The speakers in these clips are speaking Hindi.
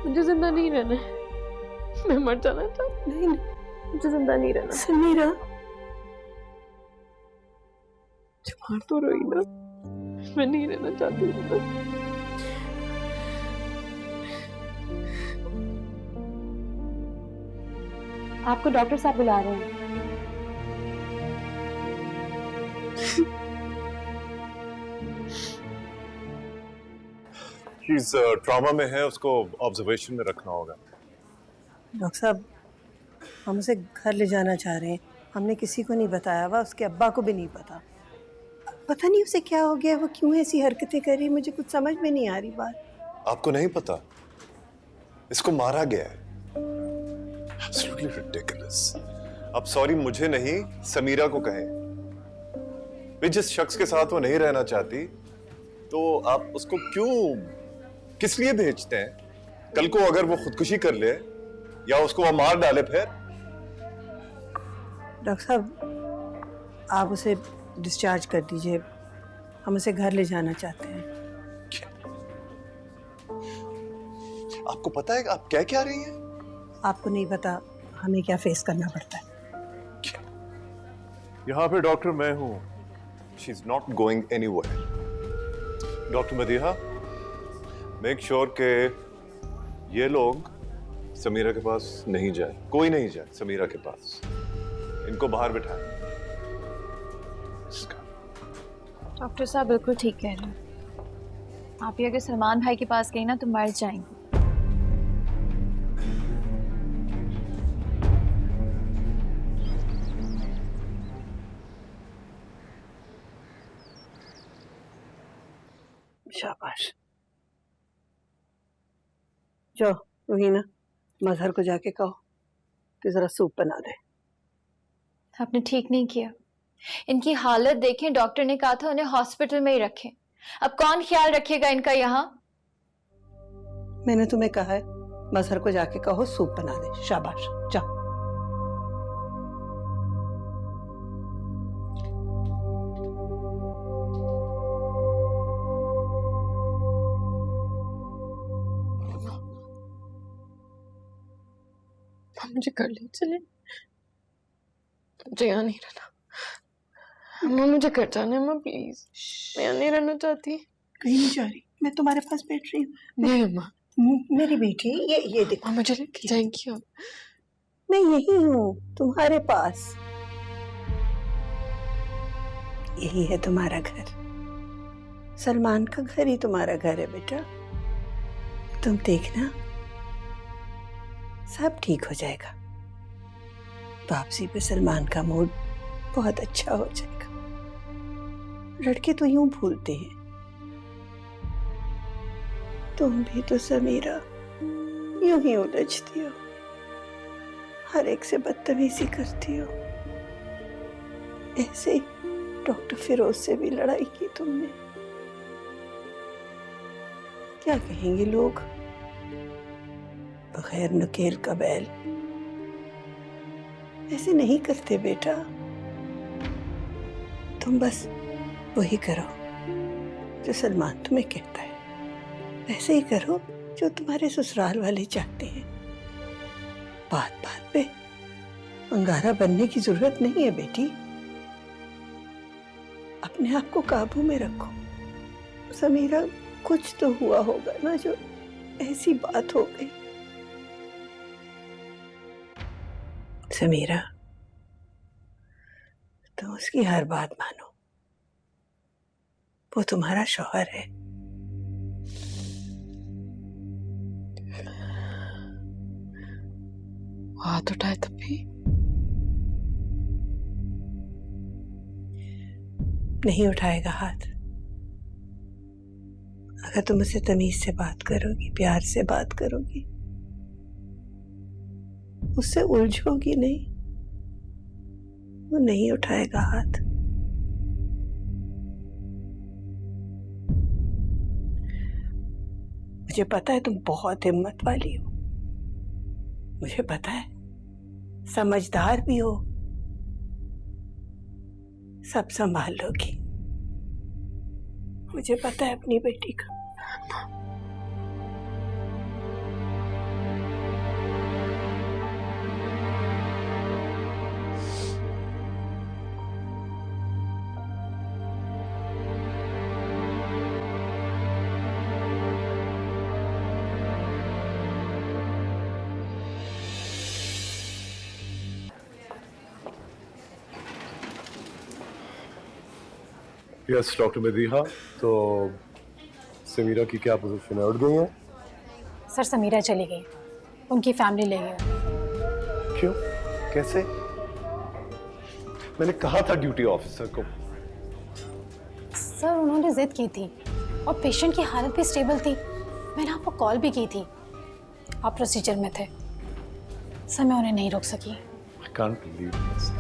मुझे जिंदा नहीं रहना है, मैं मर जाना चाहती। नहीं नहीं, मुझे जिंदा नहीं रहना। समीरा, मार तो रोई ना, मैं नहीं रहना चाहती जिंदा। आपको डॉक्टर साहब बुला रहे हैं। ट्रॉमा में है, उसको ऑब्जर्वेशन में रखना होगा। डॉक्टर साहब, हम उसे घर ले जाना चाह रहे हैं। हमने किसी को नहीं बताया हुआ, उसके अब्बा को भी नहीं पता। पता नहीं उसे क्या हो गया, वो क्यों ऐसी हरकतें कर रही, मुझे कुछ समझ में नहीं आ रही बात। आपको नहीं पता? इसको मारा गया है। Absolutely ridiculous. अब सॉरी मुझे नहीं, समीरा को कहें। वे जिस शख्स के साथ वो नहीं रहना चाहती, तो आप उसको क्यों, किस लिए भेजते हैं? कल को अगर वो खुदकुशी कर ले या उसको वो मार डाले फिर? डॉक्टर साहब, आप उसे डिस्चार्ज कर दीजिए, हम उसे घर ले जाना चाहते हैं। आपको पता है कि आप क्या क्या रही हैं? आपको नहीं पता हमें क्या फेस करना पड़ता है। यहाँ पे डॉक्टर मैं हूं। She is not going anywhere. Doctor Madiha, make sure के ये लोग समीरा के पास नहीं जाए, कोई नहीं जाए समीरा के पास। इनको बाहर बिठाएं। डॉक्टर साहब बिल्कुल ठीक कह रहे हैं। आप ये अगर सलमान भाई के पास गई ना तो मर जाएंगे। शाबाश। जाओ रोहिना, मजहर को जाके कहो कि जरा सूप बना दे। आपने ठीक नहीं किया। इनकी हालत देखें, डॉक्टर ने कहा था उन्हें हॉस्पिटल में ही रखें। अब कौन ख्याल रखेगा इनका यहाँ? मैंने तुम्हें कहा है मजहर को जाके कहो सूप बना दे। शाबाश, जाओ। मुझे कर ले चले, मुझे यहाँ नहीं रहना। अम्मा मुझे घर जाना है, अम्मा प्लीज, मैं यहाँ नहीं रहना चाहती। कहीं नहीं जा रही, मैं तुम्हारे पास बैठ रही हूँ। नहीं अम्मा, मेरी बेटी, ये देखो। मुझे लेके जाएंगी आप? मैं यही हूँ तुम्हारे पास। यही है तुम्हारा घर, सलमान का घर ही तुम्हारा घर है बेटा। तुम देखना सब ठीक हो जाएगा। वापसी पे सलमान का मूड बहुत अच्छा हो जाएगा। लड़के तो यूं भूलते हैं, तुम भी तो समीरा यूं ही उलझती हो, हर एक से बदतमीजी करती हो। ऐसे ही डॉक्टर फिरोज से भी लड़ाई की तुमने। क्या कहेंगे लोग? बगैर नकेल का बैल। ऐसे नहीं करते बेटा, तुम बस वही करो जो सलमान तुम्हें कहता है। ऐसे ही करो जो तुम्हारे ससुराल वाले चाहते हैं। बात बात पे अंगारा बनने की जरूरत नहीं है बेटी। अपने आप को काबू में रखो। समीरा, कुछ तो हुआ होगा ना जो ऐसी बात हो गई। समीरा, तुम उसकी हर बात मानो, वो तुम्हारा शौहर है। हाथ उठाए तब भी नहीं उठाएगा हाथ। अगर तुम उससे तमीज से बात करोगी, प्यार से बात करोगी, उससे उलझोगी नहीं, वो नहीं उठाएगा हाथ। मुझे पता है तुम बहुत हिम्मत वाली हो, मुझे पता है समझदार भी हो, सब संभाल लोगी। मुझे पता है अपनी बेटी का। यस डॉक्टर मदीहा, तो समीरा की क्या पोजीशन है, उठ गई है? सर समीरा चली गई, उनकी फैमिली ले गई। क्यों, कैसे? मैंने कहा था ड्यूटी ऑफिसर को। सर उन्होंने जिद की थी और पेशेंट की हालत भी स्टेबल थी। मैंने आपको कॉल भी की थी, आप प्रोसीजर में थे। सर मैं उन्हें नहीं रोक सकी। I can't believe this.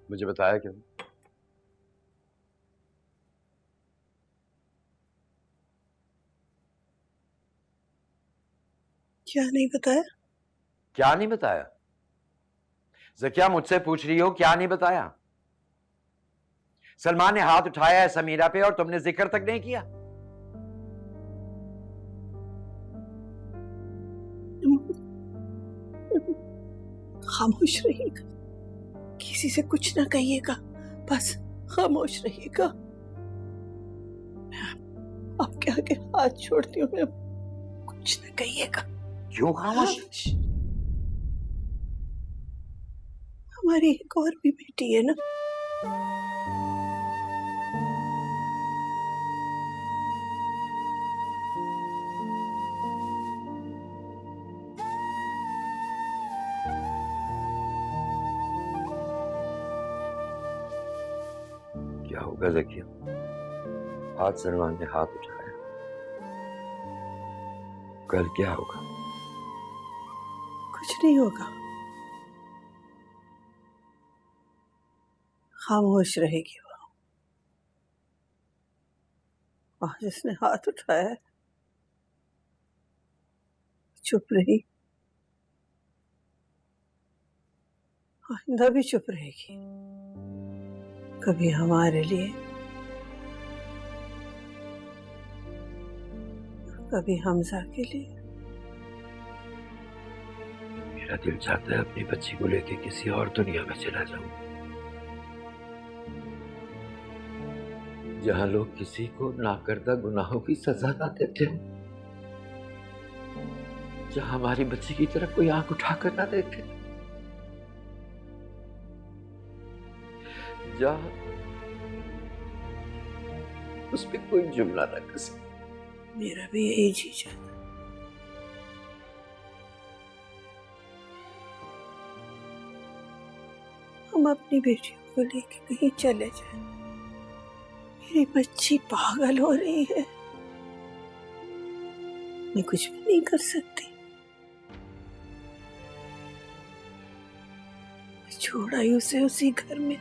मुझे बताया क्यों? क्या नहीं बताया? क्या नहीं बताया? ज़किया मुझसे पूछ रही हो क्या नहीं बताया? सलमान ने हाथ उठाया है समीरा पे और तुमने जिक्र तक नहीं किया। खामोश रहिएगा, किसी से कुछ ना कहिएगा, बस खामोश रहिएगा। आपके आगे हाथ छोड़ती हूँ मैं, कुछ ना कहिएगा। क्यों खामोश? हमारी एक और भी बेटी है ना। क्या होगा ज़किया? आज सलमान ने हाथ उठाया, कल क्या होगा? कुछ नहीं होगा, खामोश रहेगी वो। आज जिसने हाथ उठाया है चुप रही, आइंदा भी चुप रहेगी। कभी हमारे लिए, कभी हमजा के लिए। मेरा दिल चाहता है अपनी बच्ची को लेके किसी और दुनिया में चला जाऊं, जहां लोग किसी को नाकर्दा गुनाहों की सजा ना देते हो, जहां हमारी बच्ची की तरफ कोई आंख उठाकर ना देखे, जहां उस पे कोई जुमला ना कसे। मेरा भी यही जी चाहता। हम अपनी बेटियों को लेके कहीं चले जाएं। मेरी बच्ची पागल हो रही है, मैं कुछ भी नहीं कर सकती। मैं छोड़ आई उसे उसी घर में।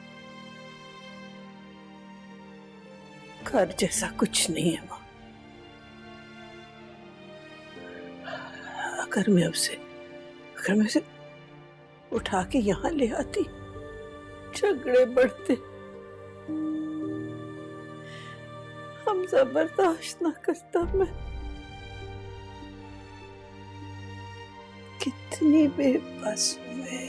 घर जैसा कुछ नहीं है मां। अगर मैं उसे उठा के यहाँ ले आती, झगड़े बढ़ते, हम बर्दाश्त ना करता। मैं कितनी बेबस हूं मैं।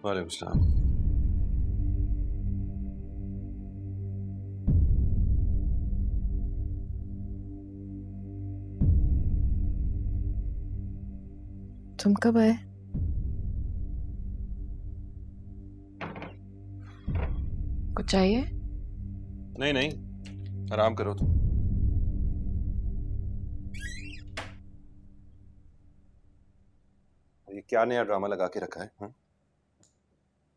वालेकुम सलाम। तुम कब आए? कुछ चाहिए? नहीं नहीं, आराम करो तुम। ये क्या नया ड्रामा लगा के रखा है? हाँ?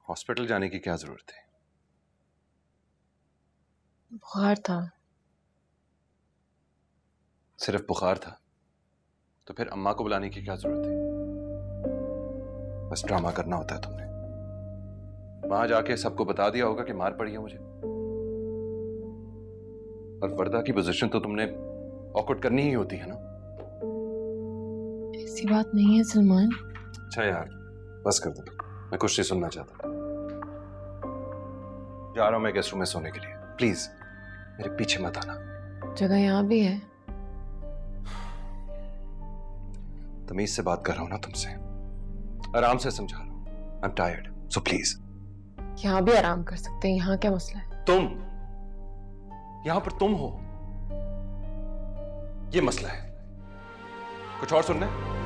हॉस्पिटल जाने की क्या जरूरत है? बुखार था। सिर्फ बुखार था तो फिर अम्मा को बुलाने की क्या जरूरत है? बस ड्रामा करना होता है तुमने। वहां जाके सबको बता दिया होगा कि मार पड़ी है मुझे, और वर्दा की पोजीशन तो तुमने ऑकवर्ड करनी ही होती है ना। ऐसी बात नहीं है सलमान। अच्छा यार, बस कर दो, मैं कुछ नहीं सुनना चाहता। जा रहा हूं मैं गेस्ट रूम में सोने के लिए, प्लीज मेरे पीछे मत आना। जगह यहाँ भी है। तमीज से बात कर रहा हूं ना तुमसे, आराम से समझा रहा हूं। I am tired, so please यहाँ भी आराम कर सकते हैं, यहाँ क्या मसला है? तुम यहां पर तुम हो, ये मसला है। कुछ और सुनना है?